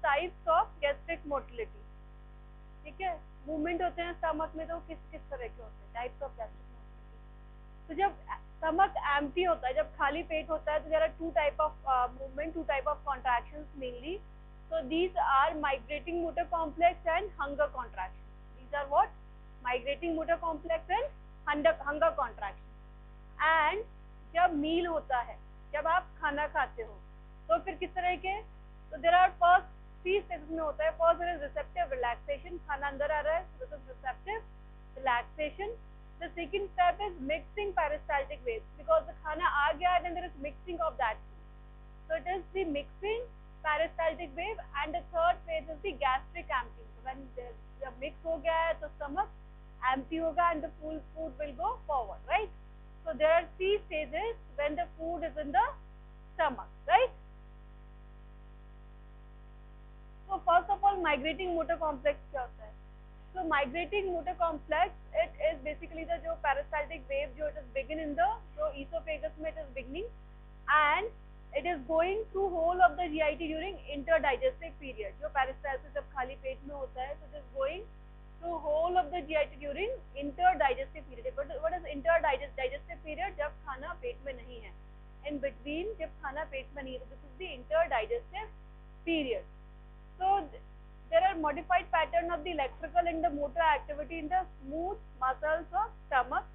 Types of gastric motility, ठीक है, movement होते हैं स्टमक में तो किस किस तरह के होते हैं, टाइप्स ऑफ गैस्ट्रिक मोटिलिटी। तो जब स्टमक एम्प्टी होता है, जब खाली पेट होता है, तो there are two type of movement, two type of contractions mainly. So these are migrating motor complex and hunger contraction. These are what? Migrating motor complex and hunger contraction. And जब मील होता है, जब आप खाना खाते हो, तो फिर किस तरह के, तो there are first 3 steps में होता है। First there is receptive relaxation, खाना अंदर आ रहा है, so this is receptive relaxation. The second step is mixing peristaltic waves, because the खाना आ गया and then there is mixing of that food. So it is the mixing peristaltic wave, and the third phase is the gastric emptying. So when the mix हो गया है तो stomach empty होगा and the full food will go forward, right? So there are 3 stages when the food is in the stomach, right? So first of all, migrating motor complex क्या होता है? So migrating motor complex, it is basically the जो peristaltic wave जो it is begin in the जो esophagus में it is beginning, and it is going through whole of the GIT during interdigestive period. जो peristalsis जब खाली पेट में होता है, so it is going through whole of the GIT during interdigestive period. But what is interdigestive period? जब खाना पेट में नहीं है, in between जब खाना पेट में नहीं है, this is the interdigestive period. So there are modified pattern of the electrical and the motor activity in the smooth muscles of stomach.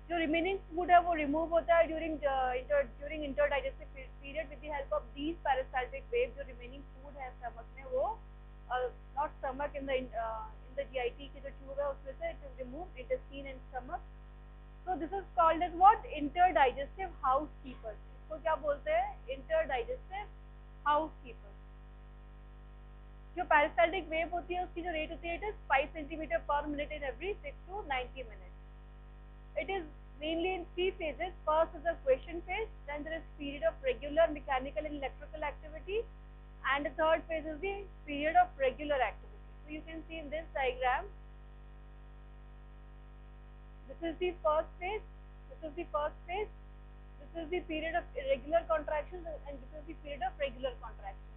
जो रिमेनिंग फूड है वो रिमूव होता है during interdigestive period with the help of these parasitic wave. जो remaining food है stomach में वो not stomach in the GIT की जो ट्यूब है उसमें से it is remove intestine and stomach. So this is called as what? Interdigestive housekeeper. इसको क्या बोलते हैं? Interdigestive housekeeper. जो पैरासाइटिक वेव होती है उसकी जो रेट होती है इट इज 5 सेंटीमीटर पर minute in every 6 to 90 minutes. It is mainly in 3 phases. First is the quiescent phase, then there is period of regular mechanical and electrical activity, and the third phase is the period of regular activity. So you can see in this diagram, this is the first phase, this is the first phase, this is the period of irregular contractions, and this is the period of regular contractions,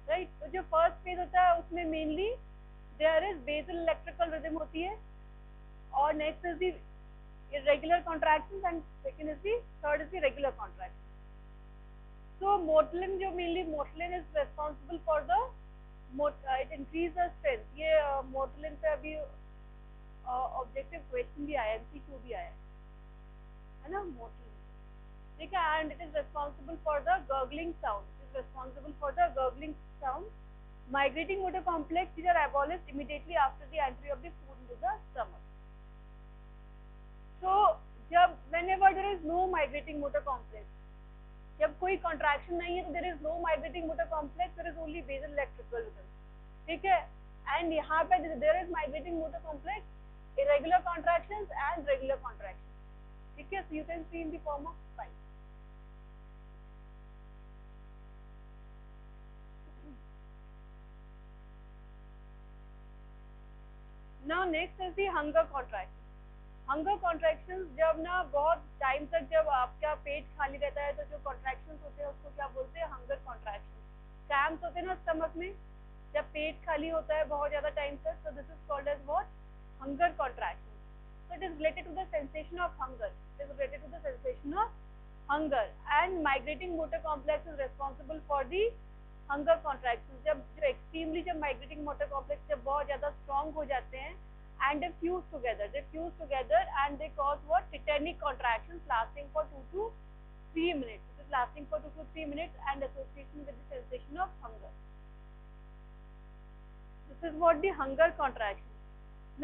right? तो जो first phase होता है उसमें mainly there is basal electrical rhythm होती है, और next is the irregular contractions, and second is the third is the regular contraction. So motilin जो mainly motilin is responsible for the it increase the strength. ये motilin पे अभी objective question भी आया, MCQ भी आया है ना motilin, ठीक है, and it is responsible for the gurgling sound. It is responsible for the gurgling sound. Migrating motor complex, these are abolished immediately after the entry of the food into the stomach. तो जब whenever there is no migrating motor complex, जब कोई contraction नहीं है तो there is no migrating motor complex, there is only basal electrical rhythm, ठीक है, and यहाँ पे there is migrating motor complex, irregular contractions and regular contractions, ठीक है, so you can see in the form of spike. Now next is the hunger contraction. Hunger contractions, जब ना बहुत time तक जब आपका पेट खाली रहता है तो जो कॉन्ट्रैक्शंस होते हैं उसको क्या बोलते हैं? Hunger contraction. क्रैम्प्स होते हैं ना स्टमक में जब पेट खाली होता है बहुत ज्यादा टाइम तक, तो this is called as what? Hunger contraction. So it is related to the sensation of hunger, it is related to the sensation of hunger, and migrating motor complex is responsible for the hunger contraction. जब जो extremely जब migrating motor complex जब बहुत ज्यादा strong हो जाते हैं and they fuse together and they cause what? Tetanic contractions lasting for 2 to 3 minutes. It is lasting for 2 to 3 minutes and association with the sensation of hunger. This is what the hunger contraction.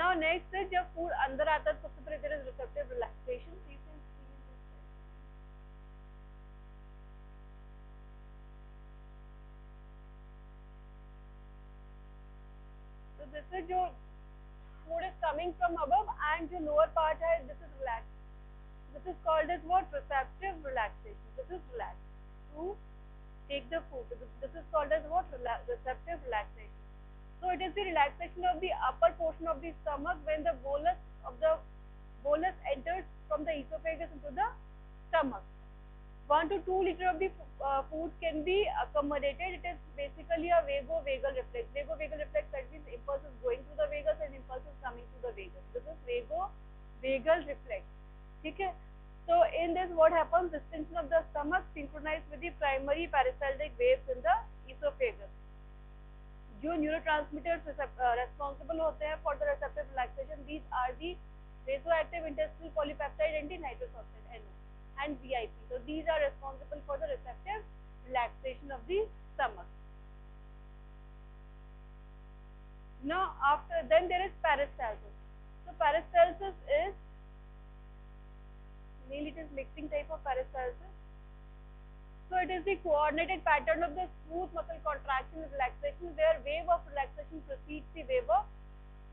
Now next is जब food अंदर आता है सबसे पहले there is receptive relaxation. So you can see in this diagram. So this is जो food is coming from above and जो lower part है this is relaxed. This is called as what? Receptive relaxation. This is relaxed to take the food. This is called as what? Receptive relaxation. So it is the relaxation of the upper portion of the stomach when the bolus enters from the esophagus into the stomach. 1 to 2 liter of the food can be accommodated. It is basically a vagovagal reflex. Vagovagal reflex, that means impulse is going through the vagus and impulse is coming through the vagus. This is vagovagal reflex. Okay. So in this, what happens? Distension of the stomach synchronized with the primary peristaltic waves in the esophagus. जो neurotransmitters responsible होते हैं for the receptive relaxation, these are the vasoactive intestinal polypeptide and the nitrous oxide NO and VIP. So these are responsible for the receptive relaxation of the stomach. Now after then there is peristalsis. So peristalsis is mainly, it is mixing type of peristalsis. So it is the coordinated pattern of the smooth muscle contraction and relaxation where wave of relaxation precedes the wave of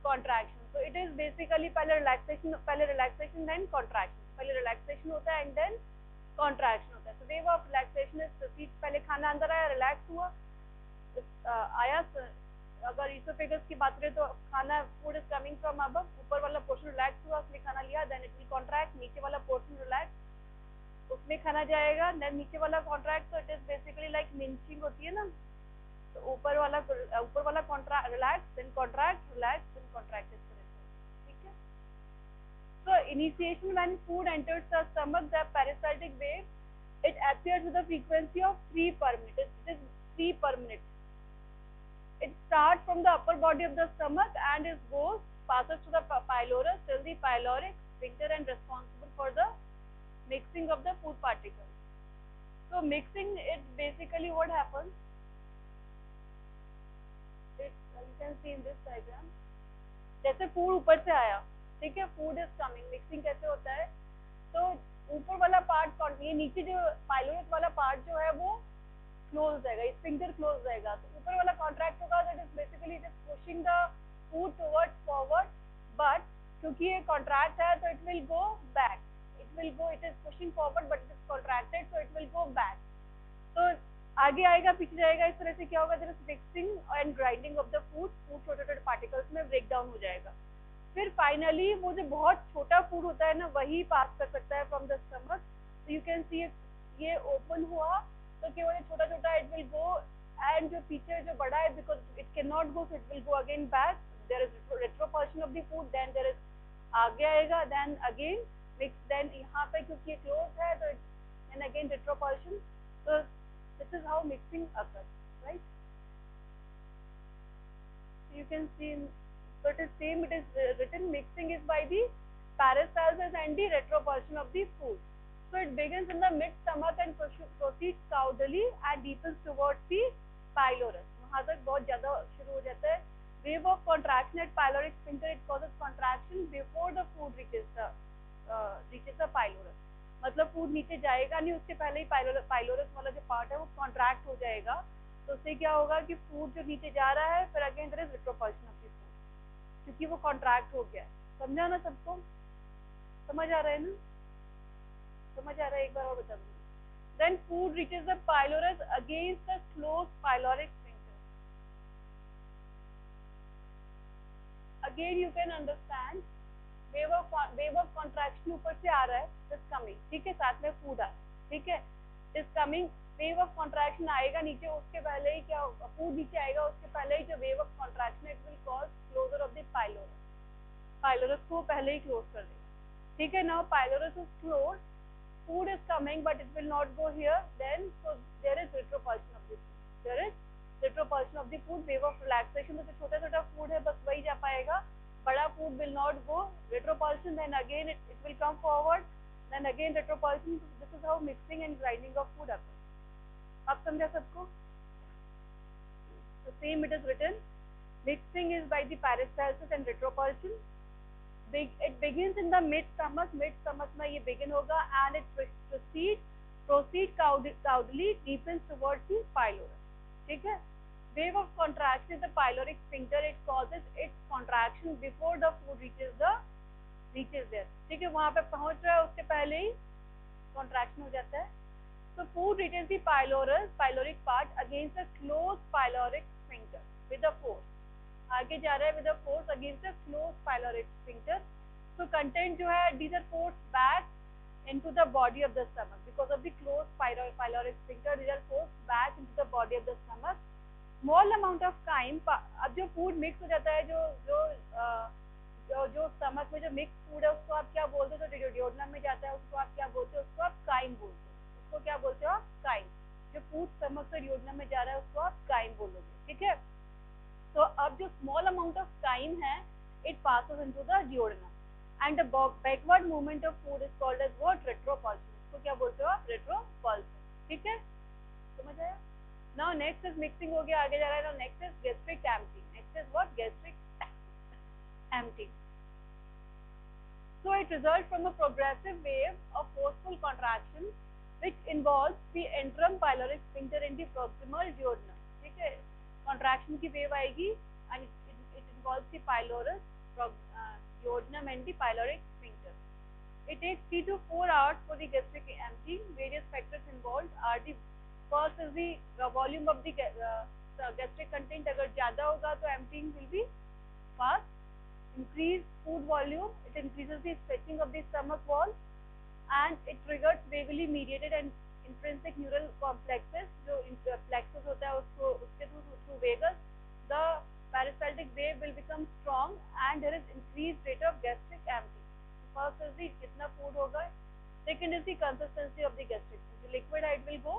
contraction. So it is basically पहले relaxation then contraction. पहले relaxation होता है and then contraction होता है. So wave of relaxation is precedes, पहले खाना अंदर आया, relax हुआ, आया, अगर esophagus की बात करें तो खाना food is coming from above, ऊपर वाला portion relax हुआ, उसने खाना लिया, then it will contract, नीचे वाला portion relax, उसमें खाना जाएगा, then नीचे वाला contract. So it is basically like minching होती है ना, तो ऊपर वाला contract, relax, then contract, relax, then contract, इस तरह से, ठीक है. So initiation, when food enters the stomach, the peristaltic wave, it appears with a frequency of 3 per minute. It is 3 per minute. It starts from the upper body of the stomach and it passes to the pylorus till the pyloric sphincter and responsible for the mixing of the food particles. So mixing, it basically what happens, you can see in this diagram, जैसे food ऊपर से आया, ठीक है, food is coming, mixing कैसे होता है, तो ऊपर वाला part, ये नीचे जो pylorus वाला part जो है वो close जाएगा, sphincter close जाएगा, तो ऊपर वाला contract होगा, that is basically just pushing the food towards forward, but क्योंकि ये contract है, तो it will go back. It is pushing forward but it is contracted, so it will go back. तो आगे आएगा, पीछे जाएगा, इस तरह से क्या होगा, there is mixing and grinding of the food छोटे छोटे particles में break down हो जाएगा. फिर finally वो जो बहुत छोटा food होता है ना, वही pass कर सकता है from the stomach. So you can see ये open हुआ, तो केवल छोटा छोटा it will go, and जो पीछे जो बड़ा है, because it cannot go, so it will go again back. There is retropulsion of the food, then there is आगे आएगा, then again mix, then यहाँ पे क्योंकि ये close है, तो and again retropulsion. So this is how mixing occurs, right? So you can see, so it is same. It is written mixing is by the peristalsis and the retropulsion of the food. So it begins in the mid stomach and proceeds caudally and deepens towards the pylorus. वहाँ तक बहुत ज़्यादा शुरू हो जाता है. Wave of contraction at pyloric sphincter, it causes contraction before the food reaches the pylorus. मतलब food नीचे जाएगा नहीं, उसके पहले ही pylorus वाला जो part है वो contract हो जाएगा, तो उससे क्या होगा कि food जो नीचे जा रहा है, फिर again there is retropulsion of the food, क्योंकि वो contract हो गया है. समझा ना सबको? समझ आ रहा है ना? समझ आ रहा है? एक बार और बता दूँगी. Then food reaches the pylorus against the closed pyloric sphincter. Again you can understand, wave of contraction ऊपर से आ रहा है, is coming, ठीक है, साथ में food आ रहा है, ठीक है, is coming, wave of contraction आएगा नीचे, उसके पहले ही क्या, food नीचे आएगा, उसके पहले ही जो wave of contraction, it will cause closure of the pylorus को पहले ही close कर देगा, ठीक है. Now pylorus is closed, food is coming but it will not go here, then so there is retropulsion of the food. There is retropulsion of the food, wave of relaxation. तो छोटा छोटा food है, बस वही जा पाएगा, बड़ा food will not go, retropulsion, then again it will come forward, then again retropulsion. This is how mixing and grinding of food occurs. आप समझा सबको? So same it is written, mixing is by the peristalsis and retropulsion. It begins in the mid stomach में ये begin होगा, and it proceed caudally, deepens towards the pylorus, ठीक है. Wave of contraction is the pyloric sphincter, it causes its contraction before the food reaches there, ठीक है, वहाँ पे पहुँच रहा है, उसके पहले ही contraction हो जाता है. So food reaches the pyloric part against the closed pyloric sphincter with a force. आगे जा रहा है with a force against the closed pyloric sphincter. So content जो है, these are forced back into the body of the stomach because of the closed pyloric sphincter. These are forced back into the body of the stomach. Small amount of chyme, अब जो food mix हो जाता है, जो जो जो stomach में जो मिक्स फूड है उसको आप क्या बोलते हो, जो डियोडनम में जाता है उसको आप क्या बोलते हो, उसको आप काइम बोलते हो, उसको क्या बोलते हो आप काइम। जो फूड स्टमक से डियोडनम में जा रहा है उसको आप काइम बोलोगे, ठीक है। तो अब जो स्मॉल अमाउंट ऑफ काइम है, it passes into the duodenum and the backward movement of food is called as what, retropulsion. उसको क्या बोलते हो आप, रेट्रोपल्सन, ठीक है, समझ आया। नाउ नेक्स्ट इज मिक्सिंग हो गया, आगे जा रहा है। Now next is gastric emptying. Next is what, gastric emptying. So it results from a progressive wave of forceful contraction which involves the interim pyloric sphincter in the proximal duodenum, ठीक है। Contraction की wave आएगी and it involves the pylorus, duodenum and the pyloric sphincter. It takes 3 to 4 hours for the gastric emptying. Various factors involved are the first is the volume of the gastric content. अगर ज़्यादा होगा तो emptying will be fast. Increased food volume, it increases the stretching of the stomach wall and it triggers vaguely mediated and intrinsic neural complexes. जो plexus होता है उसको उसके through vagus the peristaltic wave will become strong and there is increased rate of gastric emptying. First is the कितना food होगा, second is the consistency of the gastric. The liquid height will go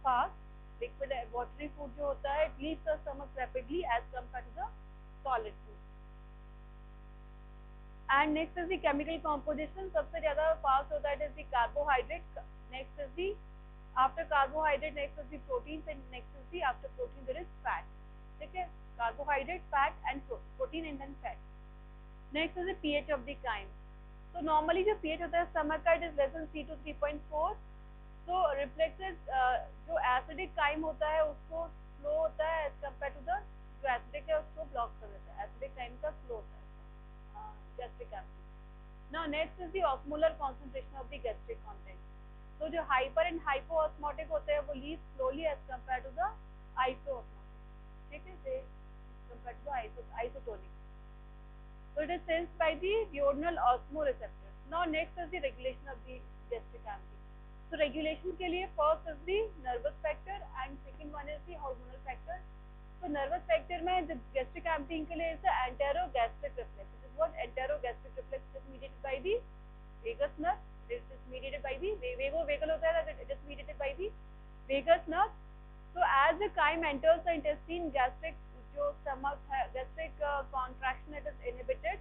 fast. Liquid watery food जो होता है it leaves the stomach rapidly as compared to the solid food. And next is the chemical composition. सबसे ज़्यादा fast होता है is the carbohydrate. Next is the after carbohydrate, next is the proteins and next is the after protein there is fat. ठीक है, carbohydrate, fat and protein and then fat. Next is the pH of the chyme. So normally जो pH होता है stomach का it is less than 3 to 3.4. So reflexes जो acidic chyme होता है उसको slow होता है as compared to the जो acidic है उसको block कर देता है. Acidic chyme का slow होता है gastric emptying. Now next is the osmolar concentration of the gastric content. So जो hyper and hypoosmotic होते हैं वो leave slowly as compared to the isoosmotic. ठीक है, they compared to the isotonic. So it is sensed by the duodenal osmoreceptors. Now next is the regulation of the gastric emptying. So regulation के लिए first is the nervous factor and second one is the hormonal factor. So nervous factor में the gastric emptying के लिए is the enterogastric reflex. What enterogastric reflex is mediated by the vagus nerve. This is mediated by the vagal होता है, it is mediated by the vagus nerve. So as the chyme enters the intestine, gastric जो stomach है gastric contraction it is inhibited.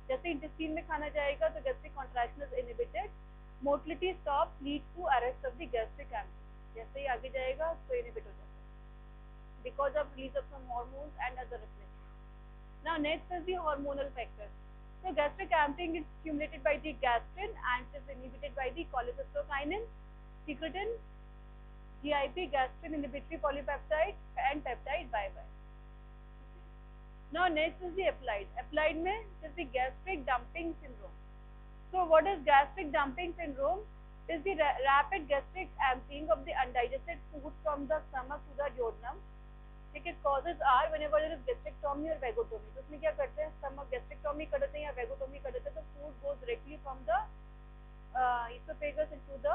जैसे intestine में खाना जाएगा तो gastric contraction is inhibited. Motility stops leads to arrest of the gastric emptying. जैसे ही आगे जाएगा तो inhibit हो जाता है because of release of some hormones and other reflexes. Now next is the hormonal factor. So gastric emptying is stimulated by the gastrin and is inhibited by the cholecystokinin, secretin, GIP, gastrin inhibitory polypeptide and peptide bye-bye. Now next is the applied. Applied में is the gastric dumping syndrome. So what is gastric dumping syndrome? Is the rapid gastric emptying of the undigested food from the stomach to the duodenum. ठीक है, causes are whenever there is gastrectomy or vagotomy. तो उसमें क्या करते हैं, stomach gastrectomy कर देते हैं या vagotomy कर देते हैं, तो food goes directly from the esophagus into the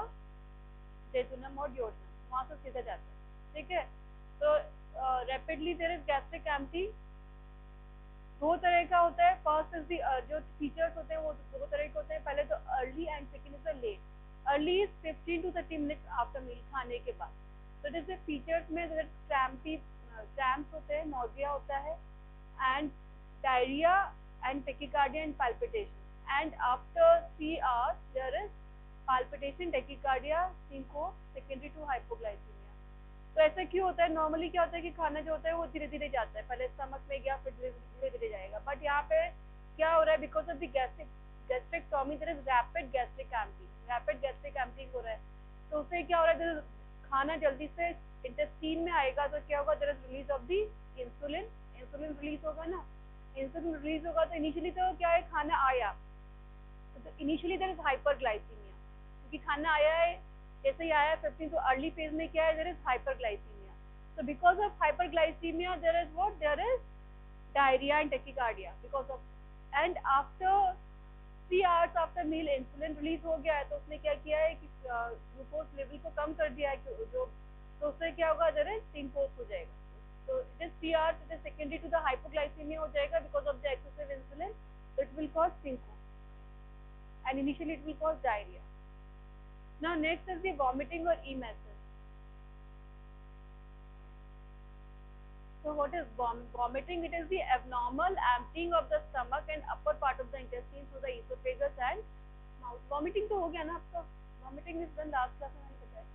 jejunum or duodenum, वहाँ से सीधा जाता है, ठीक है। तो rapidly there is gastric empty. दो तरह का होता है, फर्स्ट इज दी जो फीचर्स होते हैं वो दो तरह के होते हैं, पहले तो early and second is the late. Early is 15 to 30 minutes after meal, खाने के बाद। तो जैसे फीचर्स में क्रैम्प्स होते हैं, नोजिया होता है and diarrhoea and tachycardia and palpitation and after 3 hours there is palpitation, tachycardia, syncope secondary to hypoglycaemia. तो ऐसा क्यों होता है? नॉर्मली क्या होता है कि खाना जो होता है वो धीरे धीरे जाता है, पहले स्टमक में गया फिर धीरे धीरे जाएगा, बट यहाँ पे क्या हो रहा है, because of the gastrectomy there is rapid gastric emptying हो रहा है। तो उससे क्या हो रहा है, खाना जल्दी से इंटेस्टाइन में आएगा तो क्या होगा, there is release of the insulin release होगा ना। इंसुलिन रिलीज होगा तो इनिशियली तो क्या है, खाना आया तो इनिशियली देयर इज हाइपरग्लाइसीमिया, क्योंकि खाना आया है, जैसे ही आया 15 तो अर्ली फेज में क्या है, there is hyperglycaemia. so because of hyperglycemia there is what, there is diarrhea and tachycardia because of, and after 3 hours after meal insulin release हो गया है, तो उसने क्या किया है कि ग्लूकोज लेवल को कम कर दिया है, जो तो उससे क्या होगा, जरा सिंकोप हो जाएगा. तो it is 3 hours, it is secondary to the hypoglycaemia हो जाएगा because of the excessive insulin. So it will cause syncope and initially it will cause diarrhea. Now next is the vomiting or emesis. So what is vomiting? It is the abnormal emptying of the stomach and upper part of the intestine through the esophagus and mouth. Vomiting तो हो गया ना आपका. Vomiting is done last class में मैंने बताया.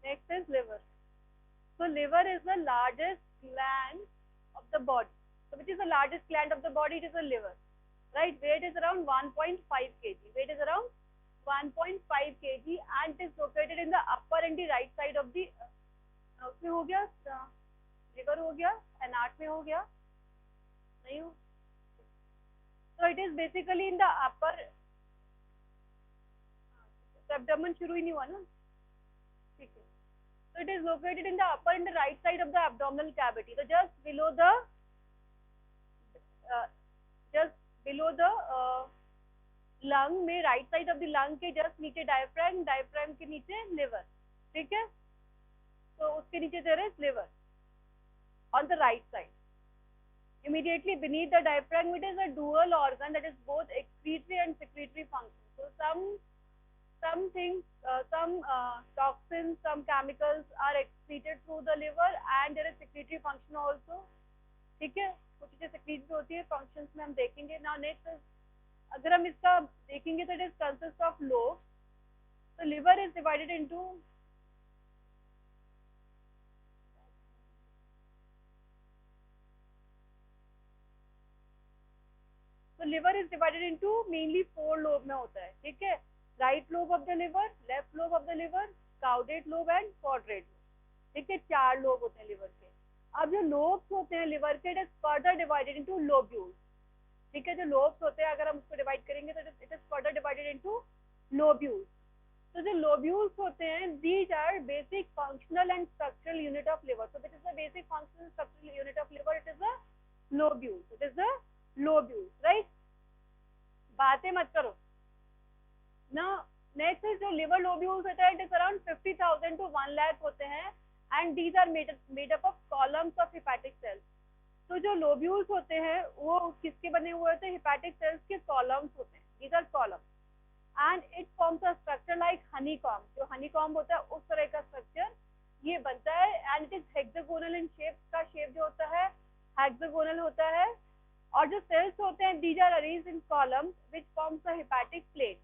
Next is liver. So liver is the largest gland of the body. So which is the largest gland of the body? It is the liver. Right, weight is around 1.5 kg. Weight is around 1.5 kg and it is located in the upper and the right side of the उसमें हो गया, liver हो गया, anat में हो गया, नहीं हो. So it is basically in the upper. तो abdomen शुरू ही नहीं हुआ ना, ठीक है. So it is located in the upper and the right side of the abdominal cavity. So just below the lung में, right side of the lung के just नीचे डायफ्राम, डायफ्राम के नीचे लिवर. ठीक है, तो उसके नीचे there is liver on the right side. Immediately beneath the diaphragm, it is a dual organ that is both excretory and secretory function. So some things, some toxins, some chemicals are excreted through the liver and there is secretory function also. ठीक है, कुछ चीजें secrete भी होती है, functions में हम देखेंगे. Now next is, अगर हम इसका देखेंगे तो it is consists of lobes. So liver is divided into mainly 4 lobe में होता है. ठीक है, right lobe of the liver, left lobe of the liver, caudate lobe and quadrate lobe. ठीक है, 4 लोब होते हैं लिवर के. अब जो लोब्स होते हैं लिवर के, it is further divided into lobules. ठीक है, जो लोब्स होते हैं अगर हम उसको डिवाइड करेंगे तो it is further divided into lobules. तो जो लोब्यूल्स होते हैं, these are basic functional and structural unit of liver. So this is the basic functional structural unit of liver. It is a lobule. It is a lobule. Right, बातें मत करो ना. Next is जो liver lobules होता है, it is around 50,000 to 1 lakh होते हैं and these are made up of columns of hepatic sales. तो जो लोब्यूल्स होते हैं वो किसके बने हुए होते हैं? हेपेटिक सेल्स के कॉलम्स होते हैं. These are columns and it forms a structure like honeycomb. जो हनीकॉम्ब होता है उस तरह का स्ट्रक्चर ये बनता है and it is hexagonal in shape. का शेप जो होता है हेक्सागोनल होता है. और जो सेल्स होते हैं, these are arranged in columns which forms a hepatic plate.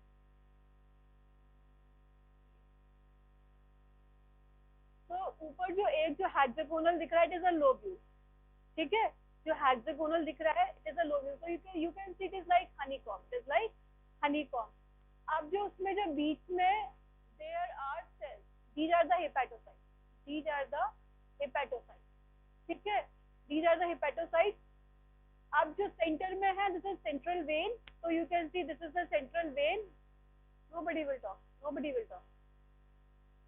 तो ऊपर जो एक जो हेक्सागोनल दिख रहा है, इट इज अ लोब्यूल. ठीक है, जो हेक्सागोनल दिख रहा है, इट इज अ लोब्यूल. तो you can see it is like honeycomb. It is like honeycomb. अब जो उसमें जो बीच में there are cells, these are the hepatocytes. These are the hepatocytes. ठीक है, दीज आर द हेपेटोसाइट्स. अब जो सेंटर में है, दिस इज सेंट्रल वेन. तो you can see this is the central vein. Nobody will talk, nobody will talk.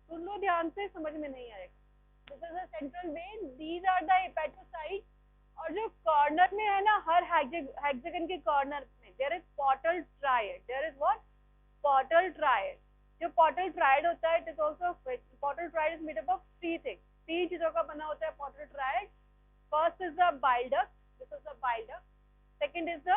सुन लो ध्यान से, समझ में नहीं आएगा. This is the central vein. These are the hepatocytes. और जो कॉर्नर में है ना, हर हेक्सागन के कॉर्नर में there is portal triad. There is what? Portal triad. जो पोर्टल ट्रायड होता है, it is also portal triad is made up of 3 things. 3 चीजों का बना होता है portal triad. First is the bile duct. This is the bile duct. Second is the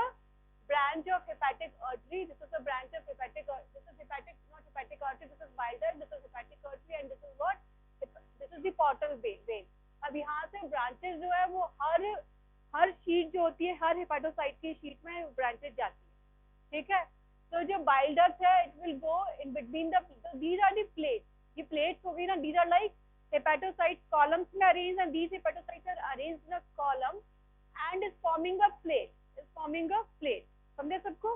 branch of hepatic artery. This is the branch of hepatic. This is hepatic, not hepatic artery. This is bile duct. This is hepatic artery, and this is what? This is the portal vein. अब यहाँ से branches जो है वो हर sheet जो होती है, हर hepatocyte की शीट में branches जाती है. ठीक है, तो जो bile duct है, it will go in between the. These are the plates. ये plates होगी ना. These are like hepatocytes columns में arranged, and these hepatocytes are arranged in a column and is forming a plate. समझे सबको?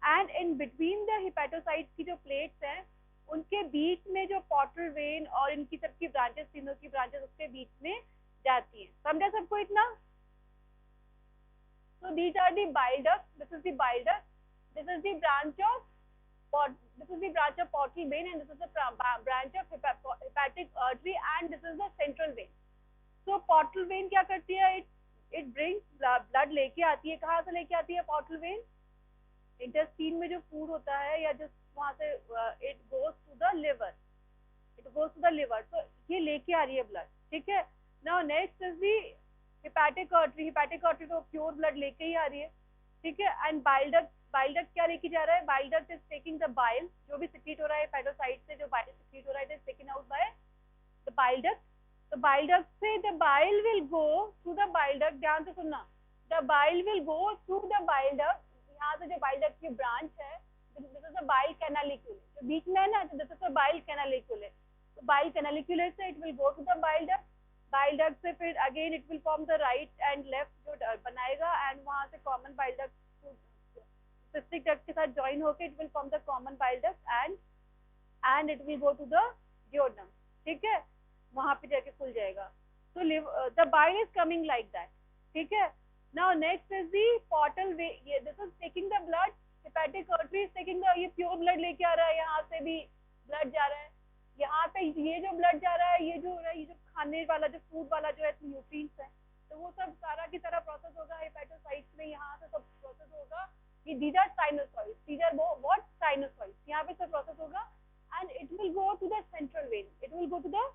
and in between the hepatocytes की जो plates हैं, उनके बीच में जो portal vein और इनकी सबकी branches, तीनों की branches उसके बीच में जाती हैं. समझा सबको इतना? so these are the bile duct. This is the bile duct. This is the branch of portal vein, and this is the branch of hepatic artery, and this is the central vein. so portal vein क्या करती है? It brings blood लेके आती है. कहाँ से लेके आती है portal vein? इंटेस्टाइन में जो फूड होता है या जो वहाँ से it goes to the liver, it goes to the liver, तो ये लेके आ रही है ब्लड, ठीक है। Now next is the hepatic artery, hepatic artery तो प्योर ब्लड लेके ही आ रही है, ठीक है। And bile duct, bile duct क्या लेके जा रहा है, bile duct is taking the bile, जो भी सिक्रीट हो रहा है हेपेटोसाइट से, जो बाइल सिक्रीट हो रहा है it is taken out by the bile duct. तो बाइल डक्ट से the bile will go through the bile duct, ध्यान से सुनना, the bile will go through the bile duct, यहाँ से जो बाइल डक्ट की ब्रांच है, this is the bile canaliculi, जो बीच में है ना, तो this is the bile canaliculi, तो बाइल कैनालिक्यूले से it will go to the bile duct, bile duct से फिर again it will form the right and left जो बनाएगा, एंड वहां से common bile duct cystic duct के साथ ज्वाइन होकर it will form the common bile duct and it will go to the duodenum, ठीक है, वहां पे जाके खुल जाएगा। तो the bile is coming like that, ठीक है। Now next is the portal way, ये this is taking the blood, hepatic artery is taking the, ये प्योर ब्लड लेके आ रहा है, यहाँ से भी ब्लड जा रहा है, यहाँ पे ये जो ब्लड जा रहा है, ये जो हो रहा है, ये जो खाने वाला जो फूड वाला जो है न्यूट्रिएंट्स है, तो वो सब सारा की तरह प्रोसेस होगा हेपेटोसाइट्स में, यहाँ से सब प्रोसेस होगा, कि these are sinusoids, these are what sinusoids, यहाँ पे सब प्रोसेस होगा and it will go to the central vein, it will go to the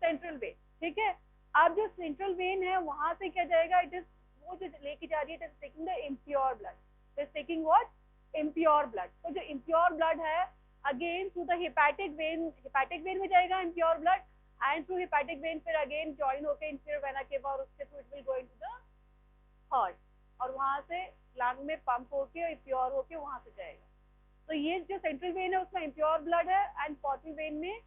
central vein, ठीक है। अब जो सेंट्रल वेन है वहां से क्या जाएगा, इट इज वो जो लेके जा रही है, it is taking the impure blood, it is taking what, impure blood, तो जो इम्प्योर ब्लड है again through the hepatic when में जाएगा impure blood, and through hepatic when फिर अगेन ज्वाइन होकर इंफीरियर वेना केवा, और उसके through it will go into the heart, और वहां से लंग में पंप होके प्योर होके वहां से जाएगा। तो ये जो सेंट्रल वेन है उसमें इम्प्योर ब्लड है, एंड पोर्टल वेन में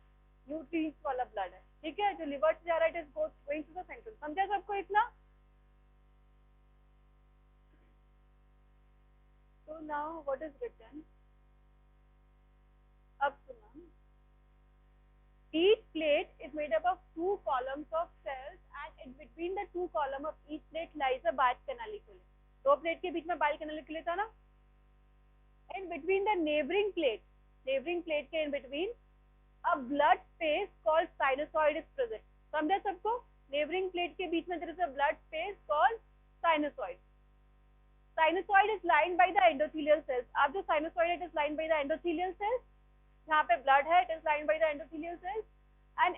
न्यूट्रिएंट्स वाला ब्लड है, ठीक है, जो लिवर से जा रहा है it is going to the central, समझा सबको इतना। So now what is written? अब सुना, each plate is made up of two columns of cells and in between the two columns of each plate lies a bile canalicule. दो plate के बीच में bile कैनालिकुले था ना, in between the neighboring plate के in between a blood space called sinusoid is present. समझा सबको, neighboring plate के बीच में there is a blood space called sinusoid. Sinusoid is lined by the endothelial cells. अब जो sinusoid it is lined by the endothelial cells, यहाँ पे blood है, it is lined by the endothelial cells, and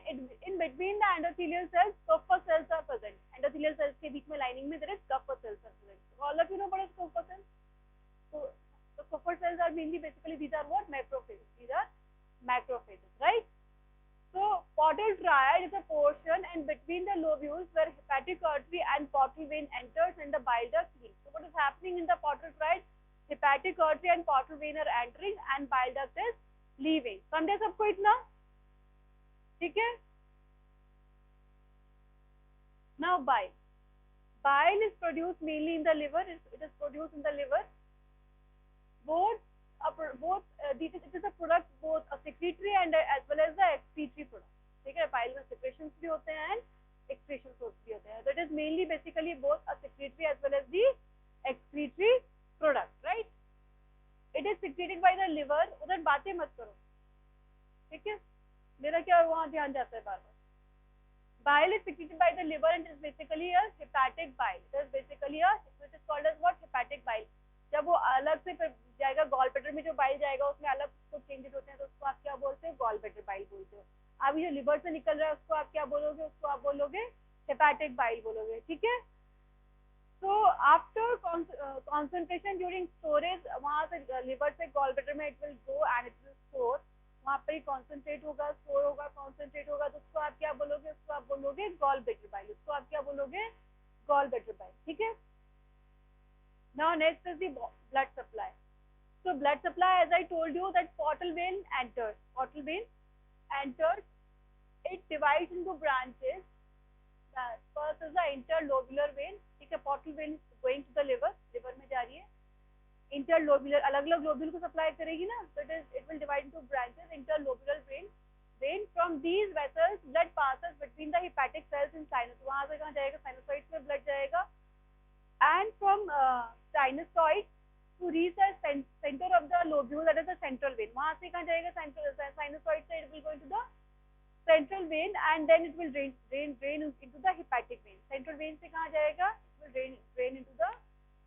in between the endothelial cells Kupffer cells are present. Endothelial cells के बीच में lining में there is Kupffer cells are present. So all of you know what is Kupffer cells? So the Kupffer cells are mainly basically these are what, macrophages. These are macrophages, right? So portal triad is a portion and between the lobules where hepatic artery and portal vein enters and the bile duct leaves. So what is happening in the portal triad? Hepatic artery and portal vein are entering and bile duct is leaving. समझे सबको इतना, ठीक है। Now bile is produced mainly in the liver, it is produced in the liver. It is a product both a secretory and as well as the excretory product, ठीक है, bile में secretions भी होते हैं and excretions भी होते हैं, so it is mainly basically both a secretory as well as the excretory product, right? It is secreted by the liver, उधर बातें मत करो, ठीक है, मेरा क्या वहाँ ध्यान जाता है बार बार। Bile is secreted by the liver and is basically a hepatic bile. It is basically which is called as what, hepatic bile. जब वो अलग से फिर जाएगा गॉल ब्लैडर में, जो बाइल जाएगा उसमें अलग कुछ चेंजेस होते हैं, तो उसको आप क्या बोलते हैं, गॉल ब्लैडर बाइल बोलते हो। अभी जो लिवर से निकल रहा है उसको आप क्या बोलोगे, उसको आप बोलोगे हेपेटिक बाइल बोलोगे, ठीक है। तो आफ्टर कॉन्सेंट्रेशन ड्यूरिंग स्टोरेज, वहां से लिवर से गॉल ब्लैडर में it will go and it will store, वहां पर ही कॉन्सेंट्रेट होगा, स्टोर होगा, कॉन्सेंट्रेट होगा, तो उसको आप क्या बोलोगे, उसको आप बोलोगे गॉल ब्लैडर बाइल, उसको आप क्या बोलोगे, गॉल ब्लैडर बाइल, ठीक है। Now next is the blood supply. So blood supply, as I told you that portal vein enters, it divides into branches. First is the interlobular vein, ठीक है, portal vein is going to the liver में जा रही है, interlobular अलग अलग lobule को supply करेगी ना, so it will divide into branches, interlobular vein from these vessels blood passes between the hepatic cells in sinus, वहां से कहाँ जाएगा, sinusoids में blood जाएगा, and from sinusoid to reach the center of the lobule, that is the central vein, वहां से कहाँ जाएगा, sinusoid से it will go into the central vein and then it will drain into the hepatic vein. Central vein से कहाँ जाएगा, it will drain into the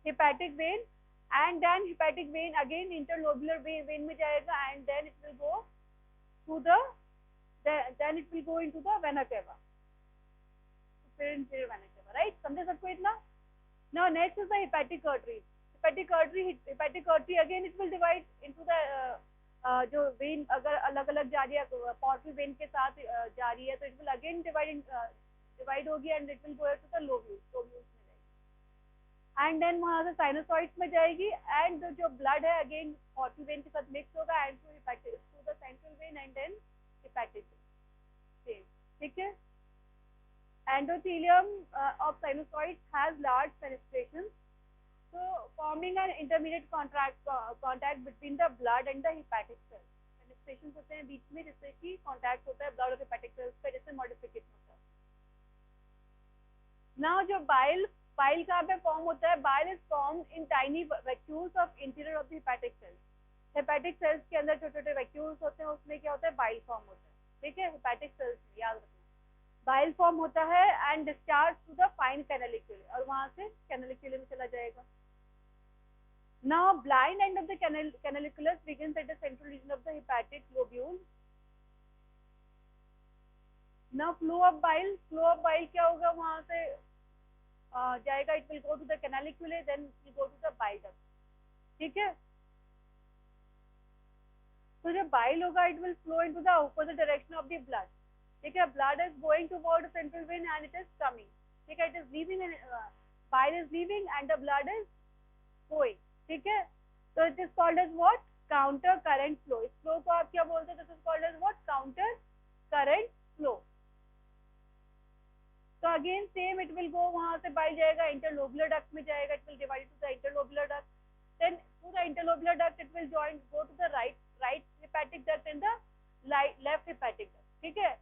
hepatic vein and then hepatic vein again interlobular vein में जाएगा, and then it will go to then it will go into the vena cava, फिर inferior vena cava, right? समझे सबको इतना? Now next is the hepatic artery. Hepatic artery again it will divide into the जो vein अगर अलग अलग जा रही है portal vein के साथ जा रही है तो it will again divide होगी and it will go to the lobules में जाएगी, and then वहाँ से sinusoids में जाएगी, and जो blood है again portal vein के साथ mix होगा and to the central vein and then hepatic vein, ठीक है? Endothelium of sinusoids has large fenestrations, so forming an intermediate contact between the blood and the hepatic cells. Fenestrations होते हैं बीच में जिससे कि contact होता है blood और hepatic cells का, जैसे modification होता है. Now जो bile कहाँ पे form होता है? Bile is formed in tiny vacuoles of interior of the hepatic cells. Hepatic cells के अंदर छोटे छोटे vacuoles होते हैं, उसमें क्या होता है? Bile form होता है, ठीक है? Hepatic cells में याद रखना, bile form होता है and discharge to the fine canaliculi, और वहां से canaliculi में चला जाएगा. Now blind end of the canaliculus begins at the central region of the hepatic lobule. Now flow of bile क्या होगा? वहां से जाएगा, it will go to the canaliculi, then it will go to the bile duct, ठीक है? तो जब bile होगा it will flow into the opposite direction of the blood, ठीक है? Blood is going toward the central vein and it is coming, ठीक है? It is leaving and bile is leaving and the blood is going, ठीक है? So it is called as what? Counter current flow. इस flow को आप क्या बोलते हैं? This is called as what? Counter current flow. So again same, it will go, वहाँ से bile जाएगा interlobular duct में जाएगा, it will divide to the interlobular duct, then through the interlobular duct it will go to the right hepatic duct and the left hepatic duct, ठीक है?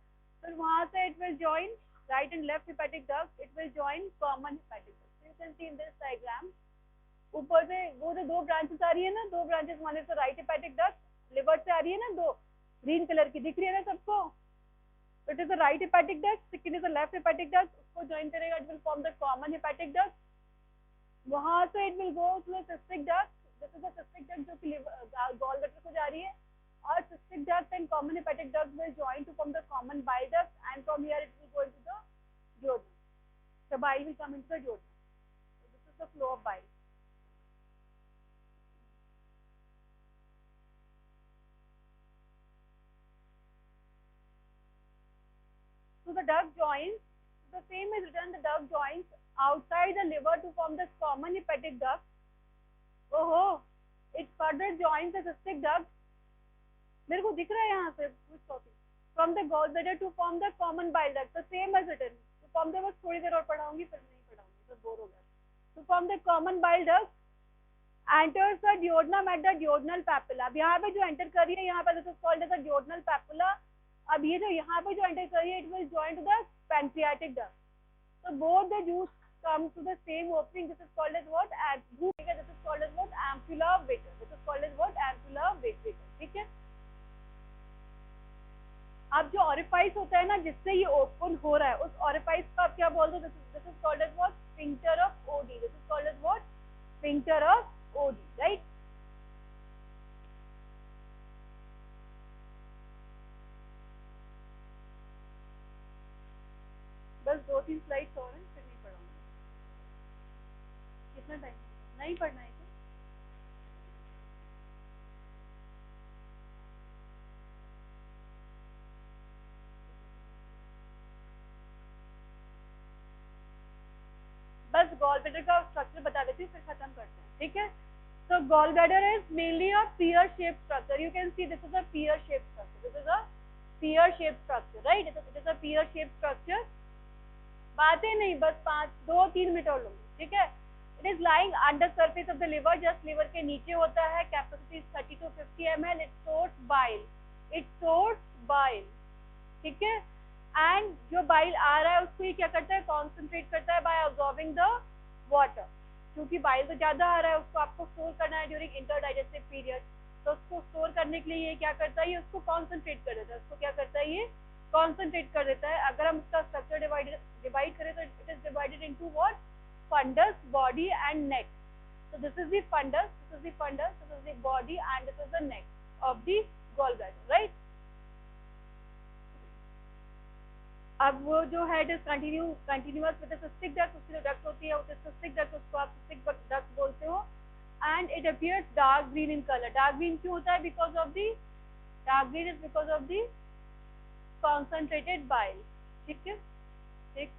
फिर वहाँ से it will join right and left hepatic duct, it will join common hepatic duct. So you can see in this diagram, ऊपर से वो जो दो ब्रांचेस आ रही है ना, दो ब्रांचेस माने तो राइट हेपेटिक डक्ट लिवर से आ रही है ना, दो ग्रीन कलर की दिख रही है ना सबको, it is the right hepatic duct, second is the left hepatic duct, उसको ज्वाइन करेगा, it will form the common hepatic duct, वहां से it will go to the cystic duct, this is the cystic duct जो कि gall bladder को जा रही है, और cystic duct and common hepatic duct will join to form the common bile duct, and from here it will go into the duodenum, the bile will come into the duodenum. So this is the flow of bile. So the duct joins, the same is written, the duct joins outside the liver to form the common hepatic duct. Oh, it further joins the cystic duct. मेरे को दिख रहा है यहाँ से कुछ topic. From the gallbladder to form the common bile duct, the same as written. To form the बस थोड़ी देर और पढ़ाऊंगी, फिर नहीं पढ़ाऊंगी, तो बोर हो गया. To form the common bile duct, enters the duodenum at the duodenal papilla. अब यहाँ पे जो enter कर रही है, यहाँ पे this is called as the duodenal papilla. अब ये जो यहाँ पे जो enter कर रही है, it will join to the pancreatic duct. So both the juice come to the same opening. This is called as what? This is called as what? Ampulla of Baker. This is called as what? Ampulla of Baker. ठीक है? अब जो orifice होता है ना, जिससे ये open हो रहा है, उस orifice को आप क्या बोलते हो? This is called as what? Sphincter of OD. This is called as what? Sphincter of OD, right? बस 2-3 स्लाइड्स और हैं, फिर नहीं पढ़ाऊंगी. कितना टाइम नहीं पढ़ना है? बस गॉल ब्लैडर का स्ट्रक्चर बता देती हूँ, फिर खत्म करते हैं, ठीक है? So gallbladder is mainly a pear-shaped structure. You can see this is a pear-shaped structure. This is a pear-shaped structure, right? It is a pear-shaped structure. बातें नहीं, बस 2-3 मिनट और लूंगी, ठीक है? It is lying under surface of the liver, just liver के नीचे होता है. Capacity is 30 to 50 ml. It stores bile. It stores bile, ठीक है? एंड जो बाइल आ रहा है उसको ये क्या करता है? कॉन्सेंट्रेट करता है बाय अब्सॉर्बिंग द वाटर. क्योंकि बाइल तो ज्यादा आ रहा है, उसको आपको स्टोर करना है ड्यूरिंग इंटरडाइजेस्टिव पीरियड, तो उसको स्टोर करने के लिए ये क्या करता है? ये उसको कॉन्सेंट्रेट कर देता है. उसको क्या करता है? ये कॉन्सेंट्रेट कर देता है. अगर हम उसका स्ट्रक्चर डिवाइड करें तो it is divided into what? Fundus, body and neck. So this is the fundus, this is the fundus, this is the body, and this is the neck of the gallbladder, right? अब वो जो head is continuous with cystic duct, उसकी जो duct होती है वो cystic duct, उसको आप सिस्टिक डक्ट बोलते हो. And it appears dark green in colour. Dark green क्यों होता है? Because of the dark green is because of the concentrated bile. ठीक है, ठीक.